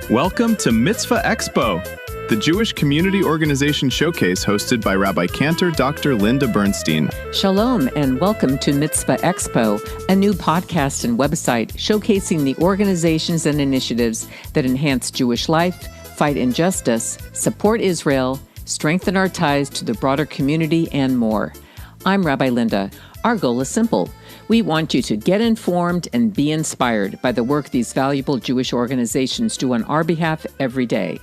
Welcome to Mitzvah Expo, the Jewish Community Organization Showcase hosted by Rabbi Cantor Dr. Linda Bernstein. Shalom and welcome to Mitzvah Expo, a new podcast and website showcasing the organizations and initiatives that enhance Jewish life, fight injustice, support Israel, strengthen our ties to the broader community, and more. I'm Rabbi Linda. Our goal is simple. We want you to get informed and be inspired by the work these valuable Jewish organizations do on our behalf every day.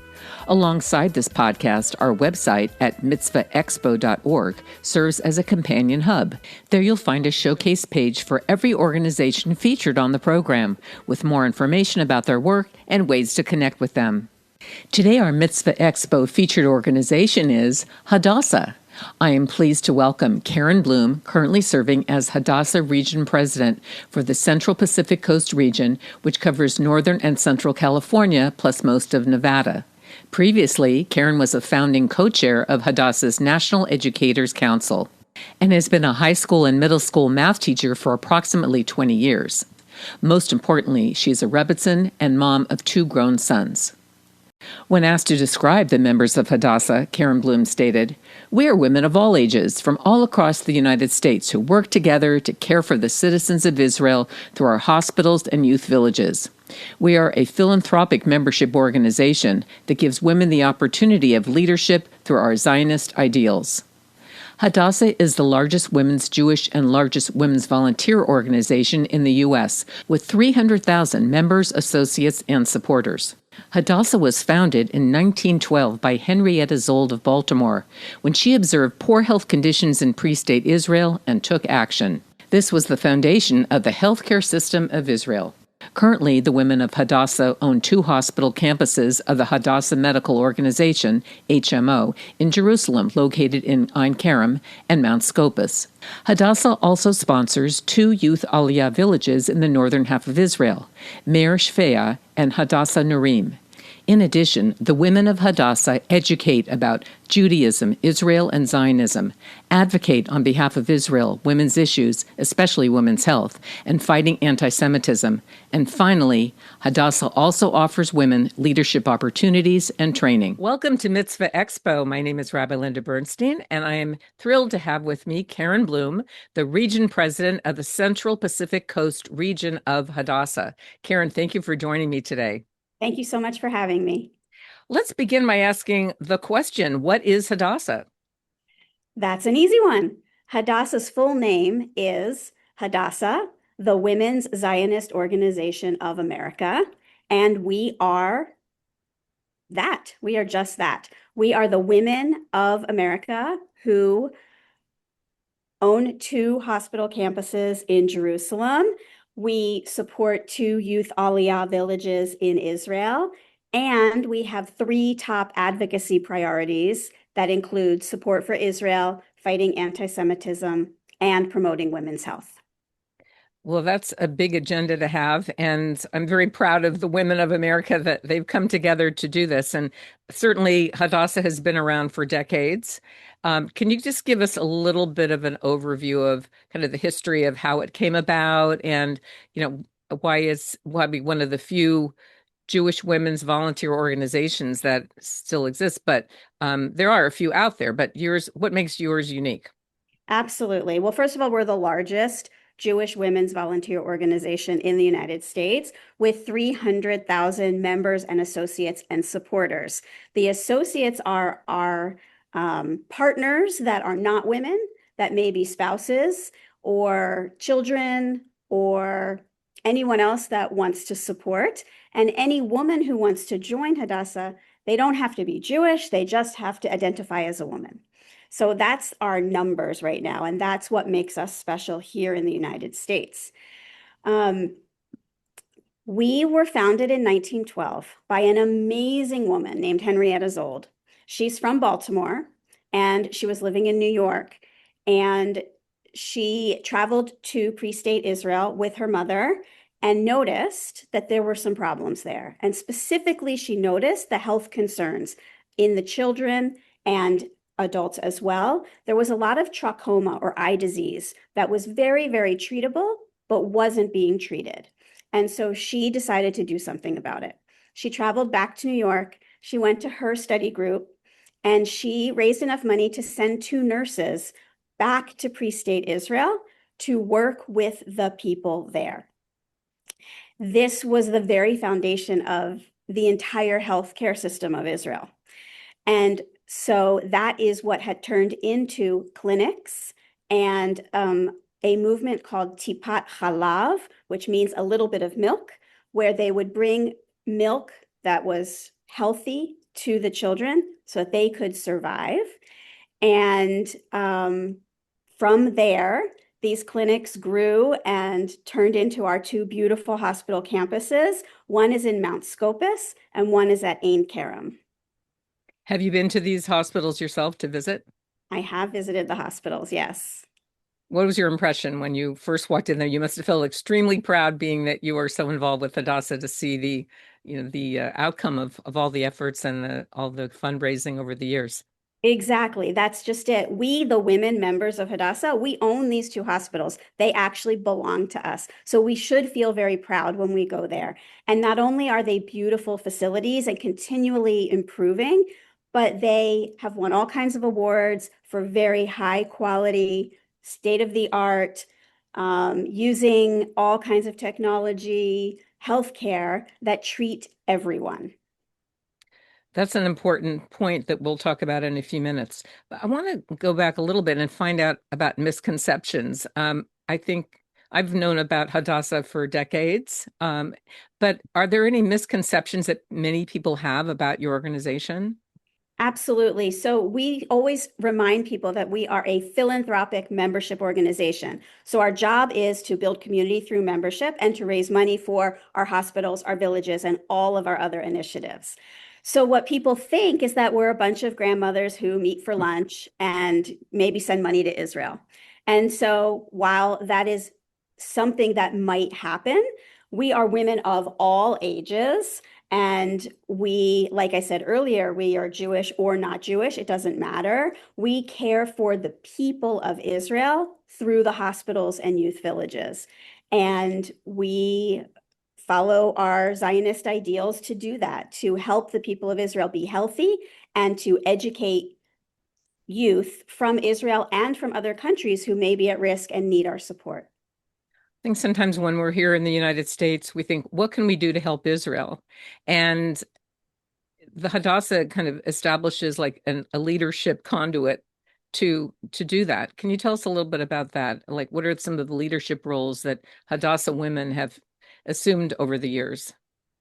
Alongside this podcast, our website at mitzvahexpo.org serves as a companion hub. There you'll find a showcase page for every organization featured on the program, with more information about their work and ways to connect with them. Today, our Mitzvah Expo featured organization is Hadassah. I am pleased to welcome Karen Bloom, currently serving as Hadassah Region President for the Central Pacific Coast region, which covers Northern and Central California, plus most of Nevada. Previously, Karen was a founding co-chair of Hadassah's National Educators Council and has been a high school and middle school math teacher for approximately 20 years. Most importantly, she's a Rebbitzin and mom of 2 grown sons. When asked to describe the members of Hadassah, Karen Bloom stated, "We are women of all ages from all across the United States who work together to care for the citizens of Israel through our hospitals and youth villages. We are a philanthropic membership organization that gives women the opportunity of leadership through our Zionist ideals." Hadassah is the largest women's Jewish and largest women's volunteer organization in the U.S., with 300,000 members, associates, and supporters. Hadassah was founded in 1912 by Henrietta Szold of Baltimore, when she observed poor health conditions in pre-state Israel and took action. This was the foundation of the healthcare system of Israel. Currently, the women of Hadassah own 2 hospital campuses of the Hadassah Medical Organization, HMO, in Jerusalem, located in Ein Kerem and Mount Scopus. Hadassah also sponsors 2 youth Aliyah villages in the northern half of Israel, Meir Shfea and Hadassah Nurim. In addition, the women of Hadassah educate about Judaism, Israel, and Zionism, advocate on behalf of Israel, women's issues, especially women's health, and fighting antisemitism. And finally, Hadassah also offers women leadership opportunities and training. Welcome to Mitzvah Expo. My name is Rabbi Linda Bernstein, and I am thrilled to have with me Karen Bloom, the region president of the Central Pacific Coast region of Hadassah. Karen, thank you for joining me today. Thank you so much for having me. Let's begin by asking the question, what is Hadassah? That's an easy one. Hadassah's full name is Hadassah, the Women's Zionist Organization of America, and we are that. We are just that. We are the women of America who own 2 hospital campuses in Jerusalem. We support 2 youth Aliyah villages in Israel, and we have 3 top advocacy priorities that include support for Israel, fighting antisemitism, and promoting women's health. Well, that's a big agenda to have, and I'm very proud of the women of America that they've come together to do this. And certainly Hadassah has been around for decades. Can you just give us a little bit of an overview of kind of the history of how it came about, and why one of the few Jewish women's volunteer organizations that still exists? But there are a few out there. But what makes yours unique? Absolutely. Well, first of all, we're the largest Jewish women's volunteer organization in the United States, with 300,000 members and associates and supporters. The associates are our partners that are not women, that may be spouses or children or anyone else that wants to support. And any woman who wants to join Hadassah, they don't have to be Jewish, they just have to identify as a woman. So that's our numbers right now, and that's what makes us special here in the United States. We were founded in 1912 by an amazing woman named Henrietta Szold. She's from Baltimore, and she was living in New York, and she traveled to pre-state Israel with her mother and noticed that there were some problems there. And specifically, she noticed the health concerns in the children and adults as well. There was a lot of trachoma or eye disease that was very, very treatable, but wasn't being treated. And so she decided to do something about it. She traveled back to New York. She went to her study group and she raised enough money to send 2 nurses back to pre-state Israel to work with the people there. This was the very foundation of the entire healthcare system of Israel. And so that is what had turned into clinics and a movement called Tipat Halav, which means a little bit of milk, where they would bring milk that was healthy to the children so that they could survive. And from there, these clinics grew and turned into our 2 beautiful hospital campuses. One is in Mount Scopus and one is at Ein Kerem. Have you been to these hospitals yourself to visit? I have visited the hospitals, yes. What was your impression when you first walked in there? You must have felt extremely proud, being that you are so involved with Hadassah, to see the outcome of all the efforts and all the fundraising over the years. Exactly. That's just it. We, the women members of Hadassah, we own these 2 hospitals. They actually belong to us. So we should feel very proud when we go there. And not only are they beautiful facilities and continually improving, but they have won all kinds of awards for very high quality, state-of-the-art, using all kinds of technology, healthcare that treat everyone. That's an important point that we'll talk about in a few minutes. But I want to go back a little bit and find out about misconceptions. I think I've known about Hadassah for decades, but are there any misconceptions that many people have about your organization? Absolutely. So we always remind people that we are a philanthropic membership organization. So our job is to build community through membership and to raise money for our hospitals, our villages, and all of our other initiatives. So what people think is that we're a bunch of grandmothers who meet for lunch and maybe send money to Israel. And so while that is something that might happen, we are women of all ages. And we, like I said earlier, we are Jewish or not Jewish. It doesn't matter. We care for the people of Israel through the hospitals and youth villages. And we follow our Zionist ideals to do that, to help the people of Israel be healthy and to educate youth from Israel and from other countries who may be at risk and need our support. I think sometimes when we're here in the United States, we think, what can we do to help Israel? And the Hadassah kind of establishes like a leadership conduit to do that. Can you tell us a little bit about that? Like, what are some of the leadership roles that Hadassah women have assumed over the years?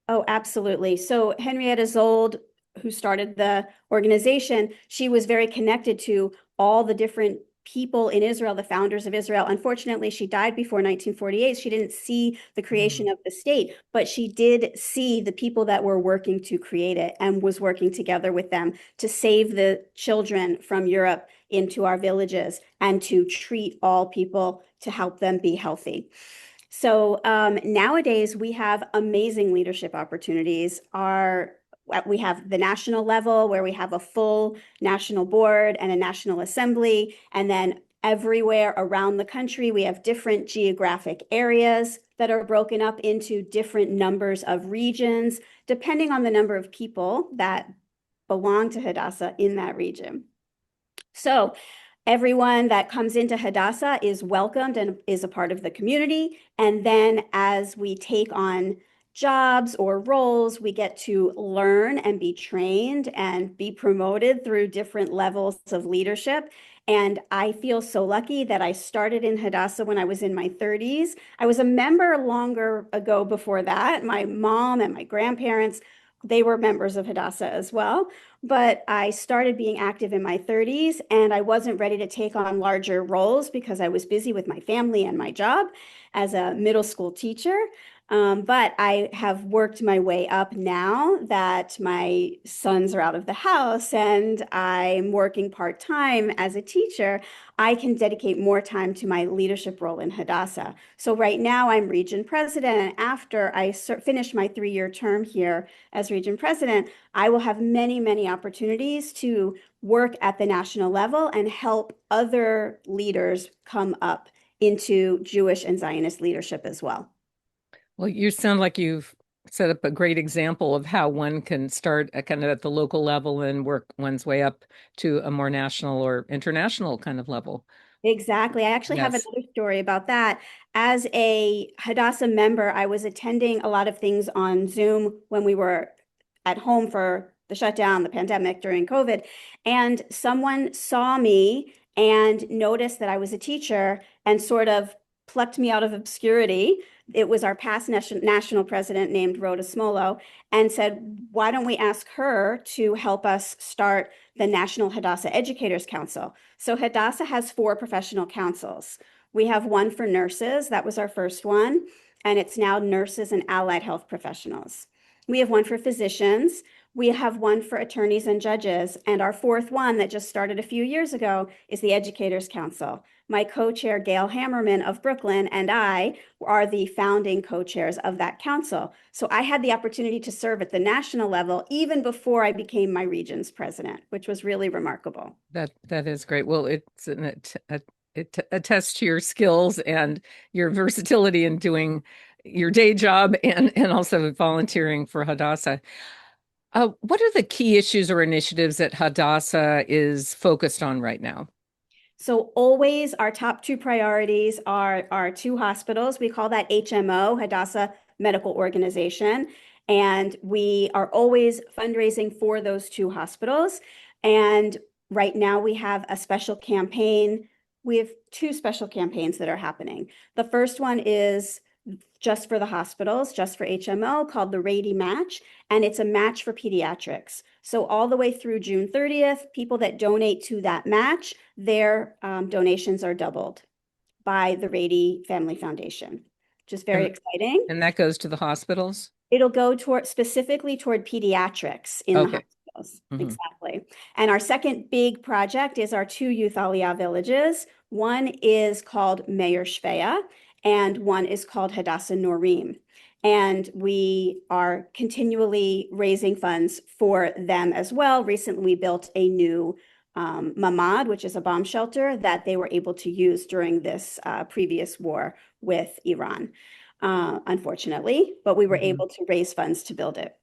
Oh, absolutely. So Henrietta Szold, who started the organization, she was very connected to all the different people in Israel, the founders of Israel. Unfortunately, she died before 1948. She didn't see the creation of the state, but she did see the people that were working to create it and was working together with them to save the children from Europe into our villages and to treat all people to help them be healthy. So nowadays we have amazing leadership opportunities. We have the national level where we have a full national board and a national assembly. And then everywhere around the country, we have different geographic areas that are broken up into different numbers of regions, depending on the number of people that belong to Hadassah in that region. So everyone that comes into Hadassah is welcomed and is a part of the community. And then as we take on jobs or roles, we get to learn and be trained and be promoted through different levels of leadership. And I feel so lucky that I started in Hadassah when I was in my 30s. I was a member longer ago before that. My mom and my grandparents, they were members of Hadassah as well. But I started being active in my 30s and I wasn't ready to take on larger roles because I was busy with my family and my job as a middle school teacher. But I have worked my way up now that my sons are out of the house and I'm working part-time as a teacher. I can dedicate more time to my leadership role in Hadassah. So right now I'm region president, and after I finish my 3-year term here as region president, I will have many, many opportunities to work at the national level and help other leaders come up into Jewish and Zionist leadership as well. Well, you sound like you've set up a great example of how one can start kind of at the local level and work one's way up to a more national or international kind of level. Exactly. I actually have Yes. another story about that. As a Hadassah member, I was attending a lot of things on Zoom when we were at home for the shutdown, the pandemic during COVID. And someone saw me and noticed that I was a teacher and sort of plucked me out of obscurity. It was our past national president named Rhoda Smolo and said, why don't we ask her to help us start the National Hadassah Educators Council? So Hadassah has 4 professional councils. We have one for nurses. That was our first one. And it's now nurses and allied health professionals. We have one for physicians. We have one for attorneys and judges. And our 4th one that just started a few years ago is the Educators Council. My co-chair, Gail Hammerman of Brooklyn, and I are the founding co-chairs of that council. So I had the opportunity to serve at the national level even before I became my region's president, which was really remarkable. That is great. Well, it attests to your skills and your versatility in doing your day job and also volunteering for Hadassah. What are the key issues or initiatives that Hadassah is focused on right now? So always our top 2 priorities are our 2 hospitals. We call that HMO, Hadassah Medical Organization. And we are always fundraising for those 2 hospitals. And right now we have a special campaign. We have 2 special campaigns that are happening. The first one is just for the hospitals, just for HMO, called the Rady Match, and it's a match for pediatrics. So all the way through June 30th, people that donate to that match, their donations are doubled by the Rady Family Foundation, which is very exciting. And that goes to the hospitals? It'll go specifically toward pediatrics in the hospitals. Mm-hmm. Exactly. And our second big project is our 2 youth Aliyah villages. One is called Meir Shveya, and one is called Hadassah Norim. And we are continually raising funds for them as well. Recently, we built a new mamad, which is a bomb shelter that they were able to use during this previous war with Iran, unfortunately, but we were able to raise funds to build it.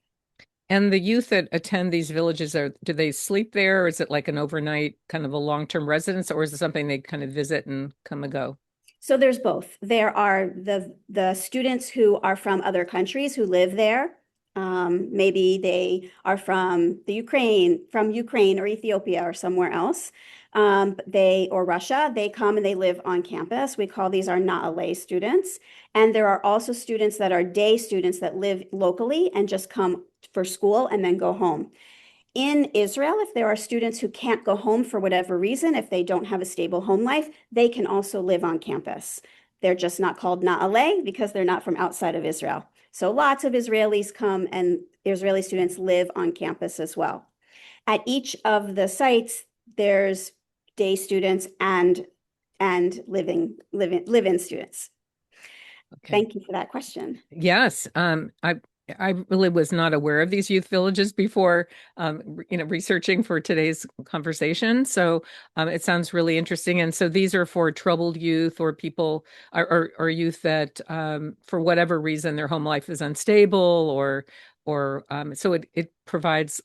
And the youth that attend these villages, do they sleep there? Or is it like an overnight kind of a long-term residence, or is it something they kind of visit and come and go? So there's both. There are the students who are from other countries who live there. Maybe they are from Ukraine or Ethiopia or somewhere else. Or Russia, they come and they live on campus. We call these our Na'aleh students. And there are also students that are day students that live locally and just come for school and then go home. In Israel, if there are students who can't go home for whatever reason, if they don't have a stable home life, they can also live on campus. They're just not called Na'aleh because they're not from outside of Israel. So lots of Israelis come and Israeli students live on campus as well. At each of the sites, there's day students and live-in students. Okay. Thank you for that question. Yes. I really was not aware of these youth villages before, researching for today's conversation. So it sounds really interesting. And so these are for troubled youth or people or youth that for whatever reason their home life is unstable or so it provides,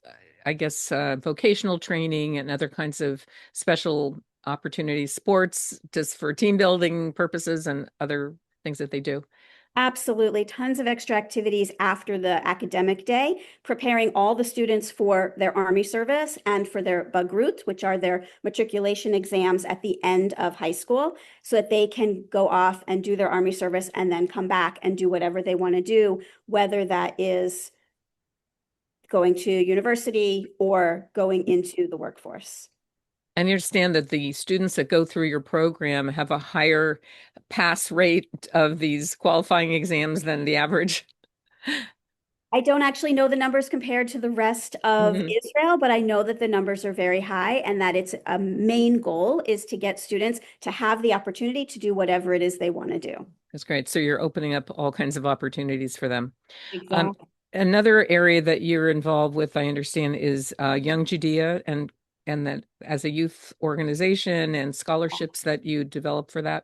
I guess, vocational training and other kinds of special opportunities, sports, just for team building purposes and other things that they do. Absolutely. Tons of extra activities after the academic day, preparing all the students for their Army service and for their Bagrut, which are their matriculation exams at the end of high school, so that they can go off and do their Army service and then come back and do whatever they want to do, whether that is going to university or going into the workforce. And you understand that the students that go through your program have a higher pass rate of these qualifying exams than the average? I don't actually know the numbers compared to the rest of Israel, but I know that the numbers are very high and that its a main goal is to get students to have the opportunity to do whatever it is they want to do. That's great. So you're opening up all kinds of opportunities for them. Exactly. Another area that you're involved with, I understand, is Young Judea and that as a youth organization and scholarships that you develop for that.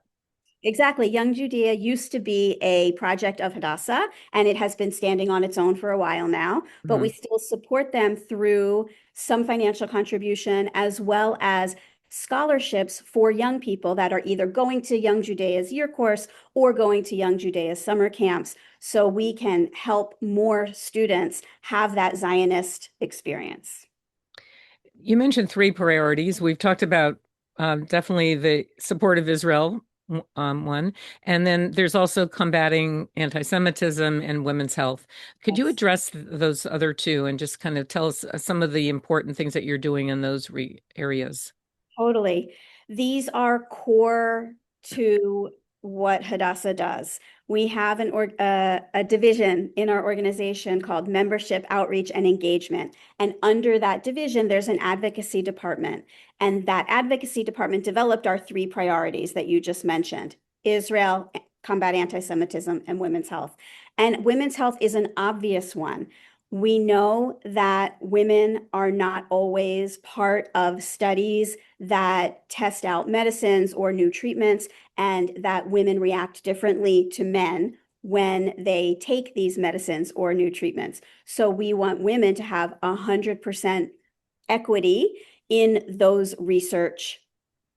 Exactly. Young Judea used to be a project of Hadassah, and it has been standing on its own for a while now, but we Mhm. still support them through some financial contribution as well as scholarships for young people that are either going to Young Judea's year course or going to Young Judea's summer camps, so we can help more students have that Zionist experience. You mentioned three priorities. We've talked about definitely the support of Israel, one, and then there's also combating anti-Semitism and women's health. Could you Yes. address those other two and just kind of tell us some of the important things that you're doing in those areas? Totally. These are core to what Hadassah does. We have a division in our organization called Membership Outreach and Engagement. And under that division, there's an advocacy department. And that advocacy department developed our three priorities that you just mentioned: Israel, combat anti-Semitism, and women's health. And women's health is an obvious one. We know that women are not always part of studies that test out medicines or new treatments, and that women react differently to men when they take these medicines or new treatments. So we want women to have 100% equity in those research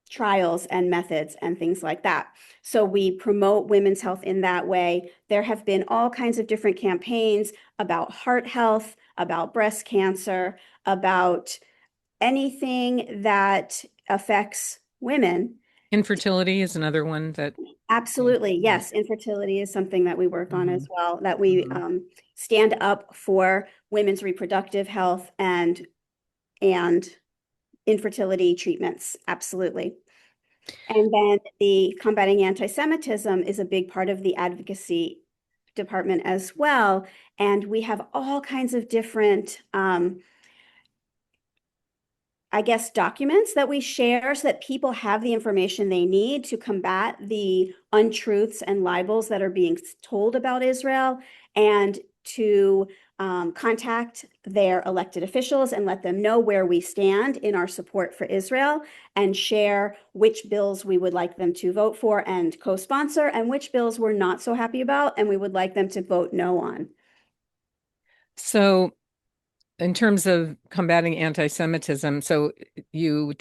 trials and methods and things like that. So we promote women's health in that way. There have been all kinds of different campaigns about heart health, about breast cancer, about anything that affects women. Infertility is another one that, yeah. Absolutely. Yes. Infertility is something that we work on as Mhm. well, that we Mhm. stand up for women's reproductive health and infertility treatments. Absolutely. And then the combating anti-Semitism is a big part of the advocacy department as well. And we have all kinds of different I guess, documents that we share so that people have the information they need to combat the untruths and libels that are being told about Israel, and to contact their elected officials and let them know where we stand in our support for Israel, and share which bills we would like them to vote for and co-sponsor, and which bills we're not so happy about and we would like them to vote no on. So in terms of combating anti-Semitism, so you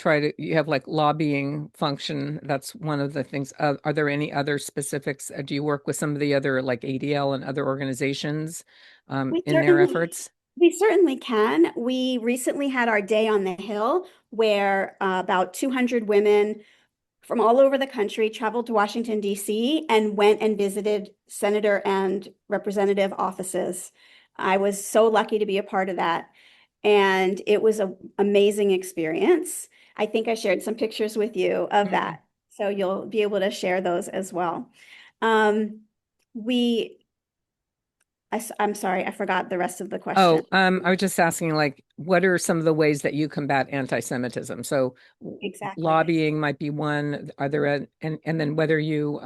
have like lobbying function. That's one of the things. Are there any other specifics? Do you work with some of the other like ADL and other organizations We in their certainly efforts? we certainly can. We recently had our day on the Hill where about 200 women from all over the country traveled to Washington, D.C. and went and visited senator and representative offices. I was so lucky to be a part of that. And it was an amazing experience. I think I shared some pictures with you of Mhm. that. So you'll be able to share those as well. Um, we I'm sorry, I forgot the rest of the question. Oh, I was just asking, like, what are some of the ways that you combat anti-Semitism? So, Exactly. lobbying might be one. Are there and then whether you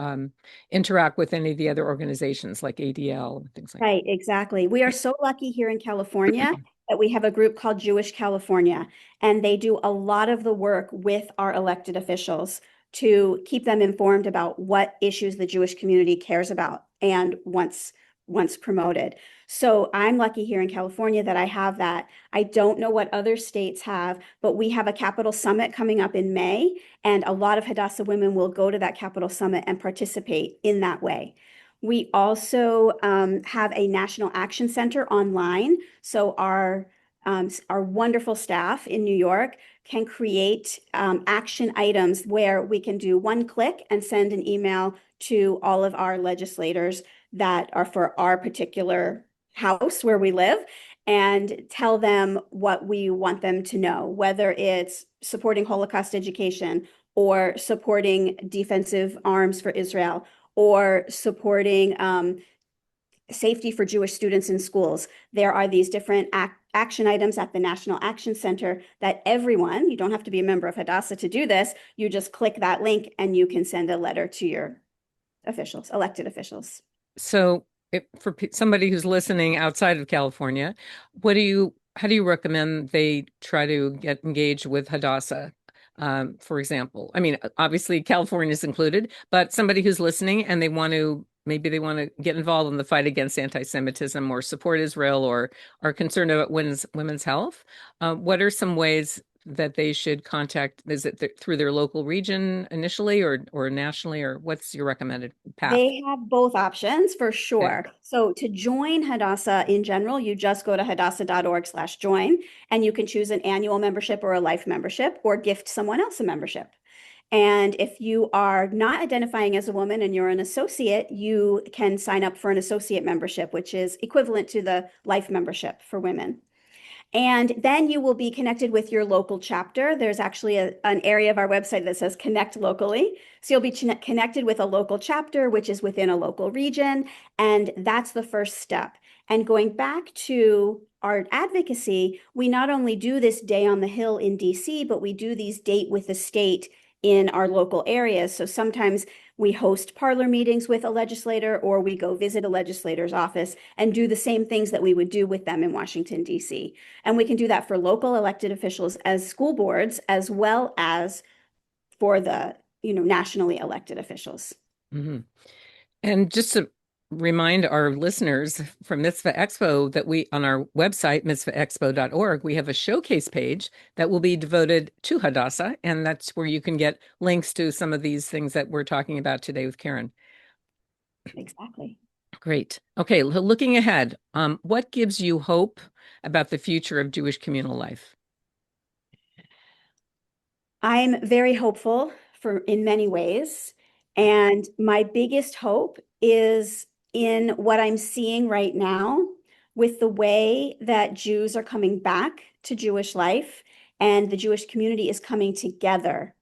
interact with any of the other organizations like ADL and things like Right, exactly. We are so lucky here in California that we have a group called Jewish California, and they do a lot of the work with our elected officials to keep them informed about what issues the Jewish community cares about and wants promoted. So I'm lucky here in California that I have that. I don't know what other states have, but we have a Capital Summit coming up in May, and a lot of Hadassah women will go to that Capital Summit and participate in that way. We also have a National Action Center online. So our wonderful staff in New York can create action items where we can do one click and send an email to all of our legislators that are for our particular house where we live, and tell them what we want them to know, whether it's supporting Holocaust education or supporting defensive arms for Israel or supporting safety for Jewish students in schools. There are these different action items at the National Action Center that everyone, you don't have to be a member of Hadassah to do this, you just click that link and you can send a letter to your officials, elected officials. so. If, for somebody who's listening outside of California, how do you recommend they try to get engaged with Hadassah? for example? I mean, obviously California is included, but somebody who's listening and maybe they want to get involved in the fight against anti-Semitism or support Israel or are concerned about women's health. What are some ways that they should contact? Is it through their local region initially or nationally, or what's your recommended path? They have both options for sure. Okay. So to join Hadassah in general, you just go to hadassah.org/join, and you can choose an annual membership or a life membership or gift someone else a membership. And if you are not identifying as a woman and you're an associate, you can sign up for an associate membership, which is equivalent to the life membership for women. And then you will be connected with your local chapter. There's actually an area of our website that says connect locally. So you'll be connected with a local chapter, which is within a local region. And that's the first step. And going back to our advocacy, we not only do this Day on the Hill in DC, but we do these Date with the State in our local areas. So sometimes we host parlor meetings with a legislator, or we go visit a legislator's office and do the same things that we would do with them in Washington, D.C. And we can do that for local elected officials as school boards, as well as for the, nationally elected officials. Mm-hmm. And just to remind our listeners from Mitzvah Expo that we, on our website, mitzvahexpo.org, we have a showcase page that will be devoted to Hadassah. And that's where you can get links to some of these things that we're talking about today with Karen. Exactly. Great. Okay. Looking ahead, what gives you hope about the future of Jewish communal life? I'm very hopeful in many ways. And my biggest hope is in what I'm seeing right now with the way that Jews are coming back to Jewish life and the Jewish community is coming together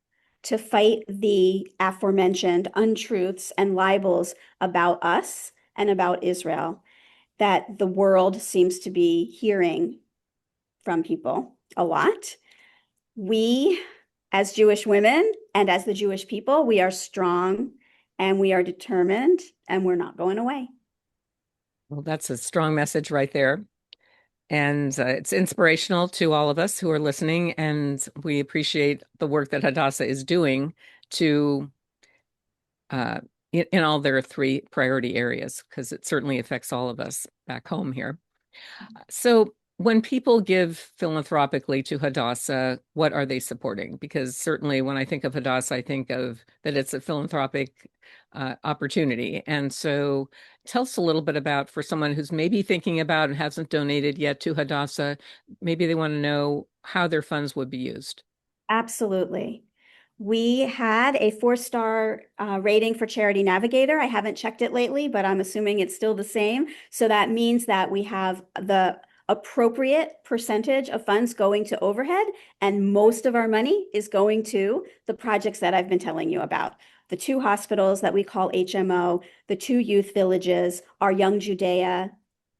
to fight the aforementioned untruths and libels about us and about Israel that the world seems to be hearing from people a lot. We, as Jewish women and as the Jewish people, we are strong and we are determined and we're not going away. Well, that's a strong message right there. And it's inspirational to all of us who are listening. And we appreciate the work that Hadassah is doing to, in all their three priority areas, because it certainly affects all of us back home here. So when people give philanthropically to Hadassah, what are they supporting? Because certainly when I think of Hadassah, I think of that it's a philanthropic opportunity. And so tell us a little bit about, for someone who's maybe thinking about and hasn't donated yet to Hadassah, maybe they want to know how their funds would be used. Absolutely. We had a 4-star rating for Charity Navigator. I haven't checked it lately, but I'm assuming it's still the same. So that means that we have the appropriate percentage of funds going to overhead, and most of our money is going to the projects that I've been telling you about. The 2 hospitals that we call HMO, the 2 youth villages, our Young Judea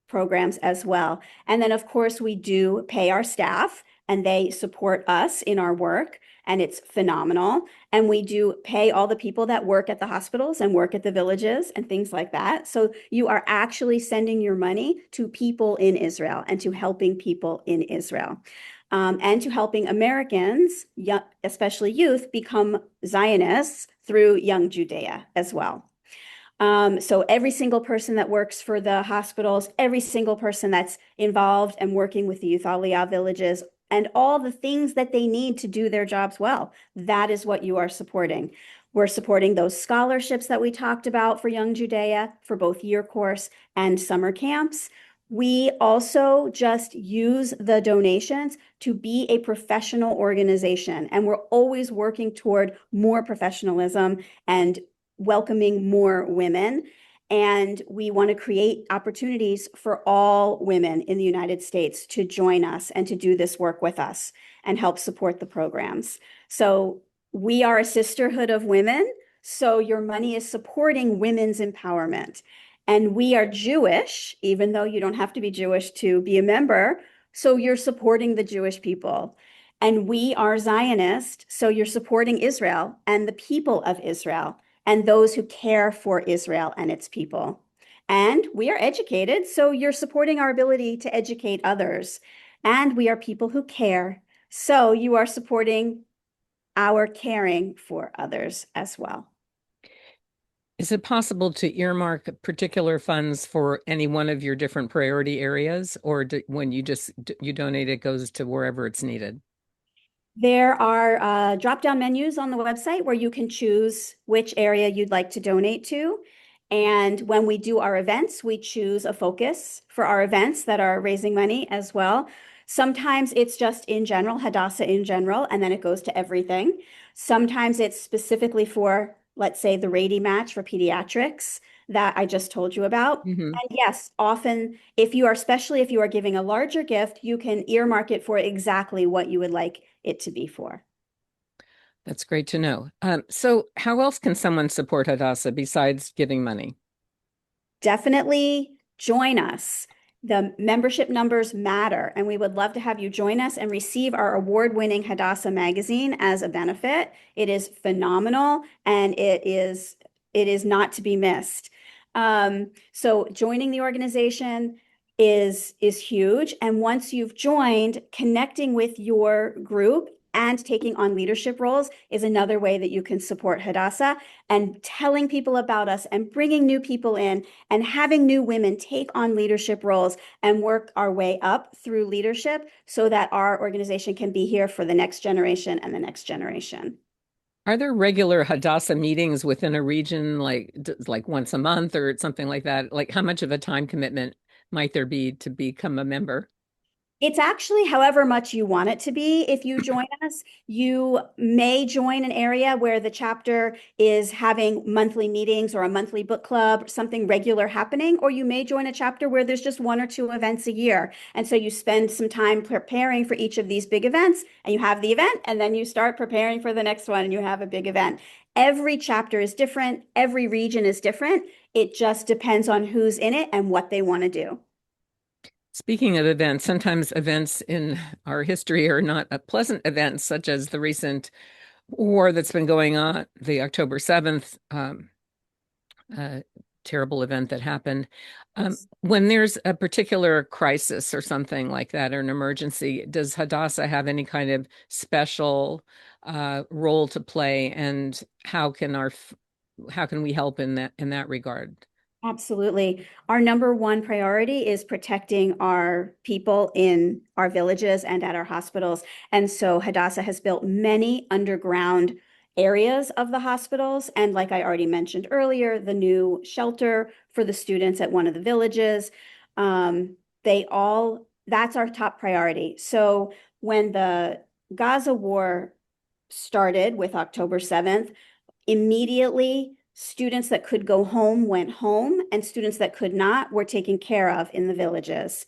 programs as well. And then, of course, we do pay our staff, and they support us in our work, and it's phenomenal. And we do pay all the people that work at the hospitals and work at the villages and things like that. So you are actually sending your money to people in Israel and to helping people in Israel. And to helping Americans, especially youth, become Zionists through Young Judea as well. So every single person that works for the hospitals, every single person that's involved and working with the youth Aliyah villages, and all the things that they need to do their jobs well, that is what you are supporting. We're supporting those scholarships that we talked about for Young Judea for both year course and summer camps. We also just use the donations to be a professional organization, and we're always working toward more professionalism and welcoming more women. And we want to create opportunities for all women in the United States to join us and to do this work with us and help support the programs. So we are a sisterhood of women. So your money is supporting women's empowerment. And we are Jewish, even though you don't have to be Jewish to be a member. So you're supporting the Jewish people. And we are Zionist. So you're supporting Israel and the people of Israel and those who care for Israel and its people. And we are educated, so you're supporting our ability to educate others. And we are people who care, so you are supporting our caring for others as well. Is it possible to earmark particular funds for any one of your different priority areas, or when you donate, it goes to wherever it's needed? There are drop-down menus on the website where you can choose which area you'd like to donate to. And when we do our events, we choose a focus for our events that are raising money as well. Sometimes it's just in general, Hadassah in general, and then it goes to everything. Sometimes it's specifically for, let's say, the Rady match for pediatrics that I just told you about. Mm-hmm. And yes, often especially if you are giving a larger gift, you can earmark it for exactly what you would like it to be for. That's great to know. So how else can someone support Hadassah besides giving money? Definitely join us. The membership numbers matter, and we would love to have you join us and receive our award-winning Hadassah magazine as a benefit. It is phenomenal, and it is not to be missed. So joining the organization is huge. And once you've joined, connecting with your group and taking on leadership roles is another way that you can support Hadassah, and telling people about us and bringing new people in and having new women take on leadership roles and work our way up through leadership so that our organization can be here for the next generation and the next generation. Are there regular Hadassah meetings within a region, like once a month or something like that? Like, how much of a time commitment might there be to become a member? It's actually however much you want it to be. If you join us, you may join an area where the chapter is having monthly meetings or a monthly book club, something regular happening, or you may join a chapter where there's just 1 or 2 events a year. And so you spend some time preparing for each of these big events, and you have the event, and then you start preparing for the next one, and you have a big event. Every chapter is different. Every region is different. It just depends on who's in it and what they want to do. Speaking of events, sometimes events in our history are not pleasant events, such as the recent war that's been going on, the October 7th terrible event that happened. When there's a particular crisis or something like that, or an emergency, does Hadassah have any kind of special role to play, and how can we help in that regard? Absolutely. Our number one priority is protecting our people in our villages and at our hospitals. And so Hadassah has built many underground areas of the hospitals. And like I already mentioned earlier, the new shelter for the students at one of the villages, that's our top priority. So when the Gaza war started with October 7th, immediately students that could go home went home, and students that could not were taken care of in the villages.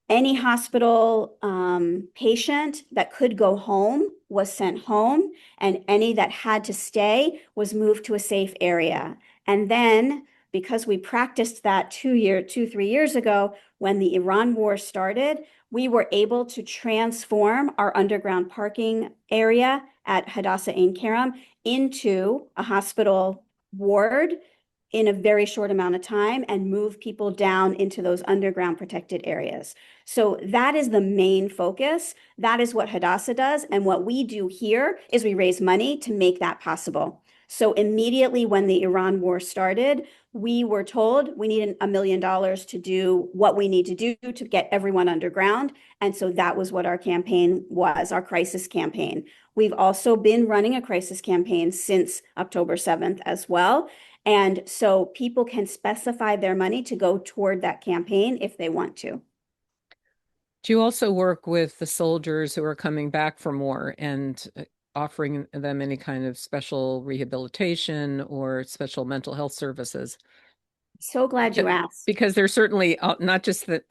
Any hospital patient that could go home was sent home, and any that had to stay was moved to a safe area. And then, because we practiced that 3 years ago, when the Iran war started, we were able to transform our underground parking area at Hadassah Ein Kerem into a hospital ward in a very short amount of time and move people down into those underground protected areas. So that is the main focus. That is what Hadassah does. And what we do here is we raise money to make that possible. So immediately when the Iran war started, we were told we need $1 million to do what we need to do to get everyone underground. And so that was what our campaign was, our crisis campaign. We've also been running a crisis campaign since October 7th as well. And so people can specify their money to go toward that campaign if they want to. Do you also work with the soldiers who are coming back from war and offering them any kind of special rehabilitation or special mental health services? So glad you asked. Because there's certainly not just that,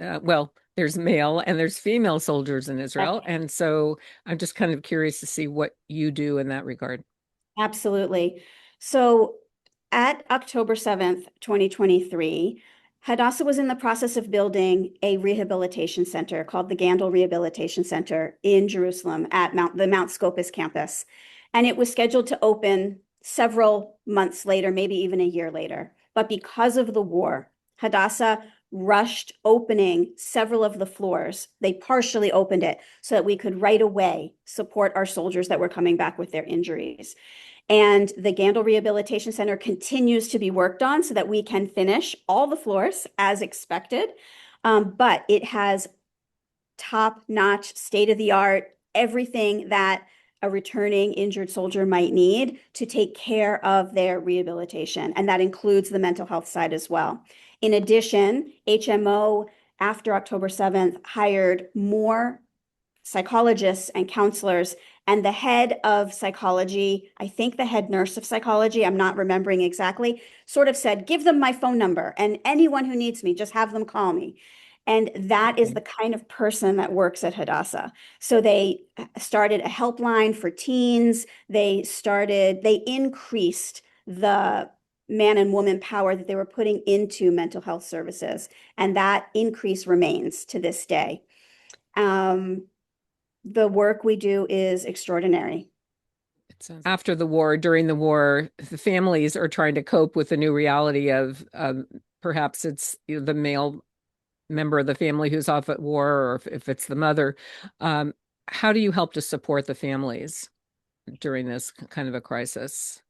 there's male and there's female soldiers in Israel. And so I'm just kind of curious to see what you do in that regard. Absolutely. So at October 7th, 2023, Hadassah was in the process of building a rehabilitation center called the Gandel Rehabilitation Center in Jerusalem at the Mount Scopus campus. And it was scheduled to open several months later, maybe even a year later. But because of the war, Hadassah rushed opening several of the floors. They partially opened it so that we could right away support our soldiers that were coming back with their injuries. And the Gandel Rehabilitation Center continues to be worked on so that we can finish all the floors as expected. But it has top-notch, state-of-the-art, everything that a returning injured soldier might need to take care of their rehabilitation. And that includes the mental health side as well. In addition, HMO, after October 7th, hired more psychologists and counselors, and the head of psychology, I think the head nurse of psychology, I'm not remembering exactly, sort of said, give them my phone number, and anyone who needs me, just have them call me. And that is the kind of person that works at Hadassah. So they started a helpline for teens. They increased the man and woman power that they were putting into mental health services. And that increase remains to this day. The work we do is extraordinary. After the war, during the war, the families are trying to cope with the new reality of perhaps it's the male member of the family who's off at war, or if it's the mother. How do you help to support the families during this kind of a crisis?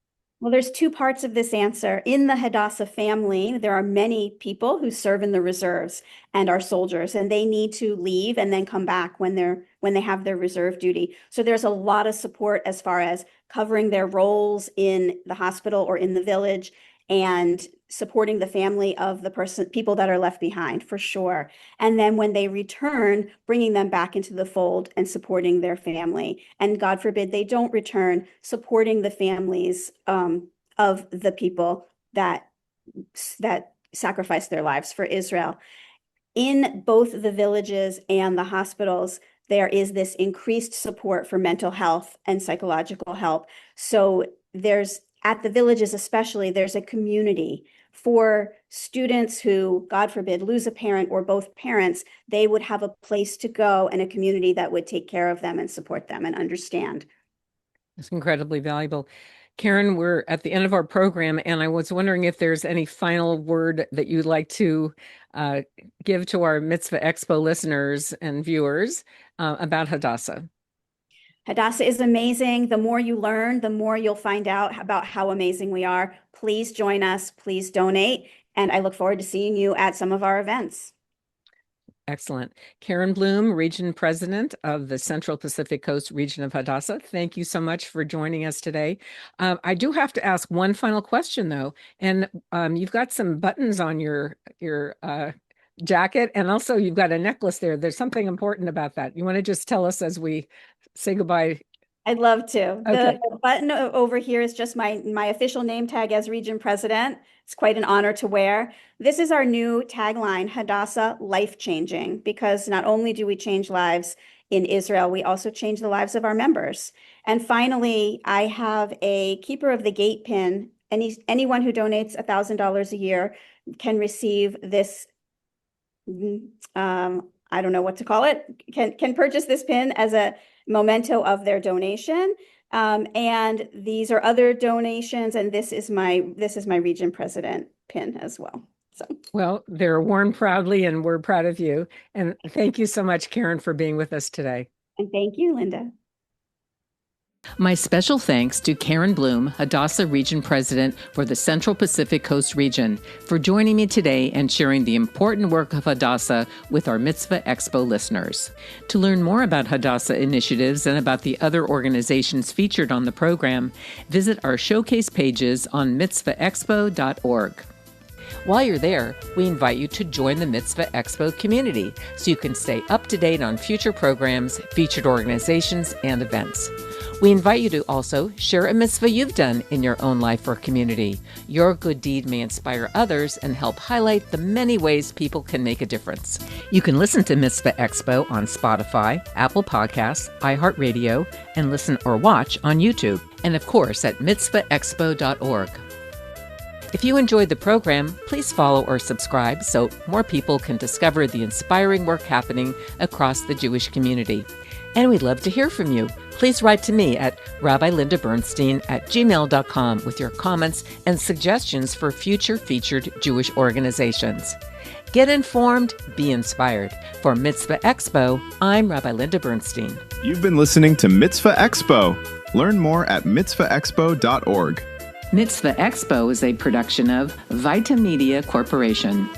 Well, there's two parts of this answer. In the Hadassah family, there are many people who serve in the reserves and are soldiers, and they need to leave and then come back when they have their reserve duty. So there's a lot of support as far as covering their roles in the hospital or in the village and supporting the family of the people that are left behind, for sure. And then when they return, bringing them back into the fold and supporting their family. And God forbid they don't return, supporting the families of the people that sacrificed their lives for Israel. In both the villages and the hospitals, there is this increased support for mental health and psychological help. So at the villages especially, there's a community for students who, God forbid, lose a parent or both parents. They would have a place to go and a community that would take care of them and support them and understand. It's incredibly valuable. Karen, we're at the end of our program, and I was wondering if there's any final word that you'd like to give to our Mitzvah Expo listeners and viewers about Hadassah. Hadassah is amazing. The more you learn, the more you'll find out about how amazing we are. Please join us. Please donate. And I look forward to seeing you at some of our events. Excellent. Karen Bloom, Region President of the Central Pacific Coast region of Hadassah. Thank you so much for joining us today. I do have to ask one final question, though. And you've got some buttons on your jacket, and also you've got a necklace there. There's something important about that. You want to just tell us as we say goodbye? I'd love to. Okay. The button over here is just my official name tag as region president. It's quite an honor to wear. This is our new tagline, Hadassah Life-Changing, because not only do we change lives in Israel, we also change the lives of our members. And finally, I have a Keeper of the Gate pin. Anyone who donates $1,000 a year can receive this, I don't know what to call it, can purchase this pin as a memento of their donation. And these are other donations, and this is my region president pin as well. So, well, they're worn proudly, and we're proud of you. And thank you so much, Karen, for being with us today. And thank you, Linda. My special thanks to Karen Bloom, Hadassah Region President for the Central Pacific Coast region, for joining me today and sharing the important work of Hadassah with our Mitzvah Expo listeners. To learn more about Hadassah initiatives and about the other organizations featured on the program, visit our showcase pages on mitzvahexpo.org. While you're there, we invite you to join the Mitzvah Expo community so you can stay up to date on future programs, featured organizations, and events. We invite you to also share a mitzvah you've done in your own life or community. Your good deed may inspire others and help highlight the many ways people can make a difference. You can listen to Mitzvah Expo on Spotify, Apple Podcasts, iHeartRadio, and listen or watch on YouTube, and of course at mitzvahexpo.org. If you enjoyed the program, please follow or subscribe so more people can discover the inspiring work happening across the Jewish community. And we'd love to hear from you. Please write to me at rabbilindabernstein@gmail.com with your comments and suggestions for future featured Jewish organizations. Get informed, be inspired. For Mitzvah Expo, I'm Rabbi Linda Bernstein. You've been listening to Mitzvah Expo. Learn more at mitzvahexpo.org. Mitzvah Expo is a production of Vita Media Corporation.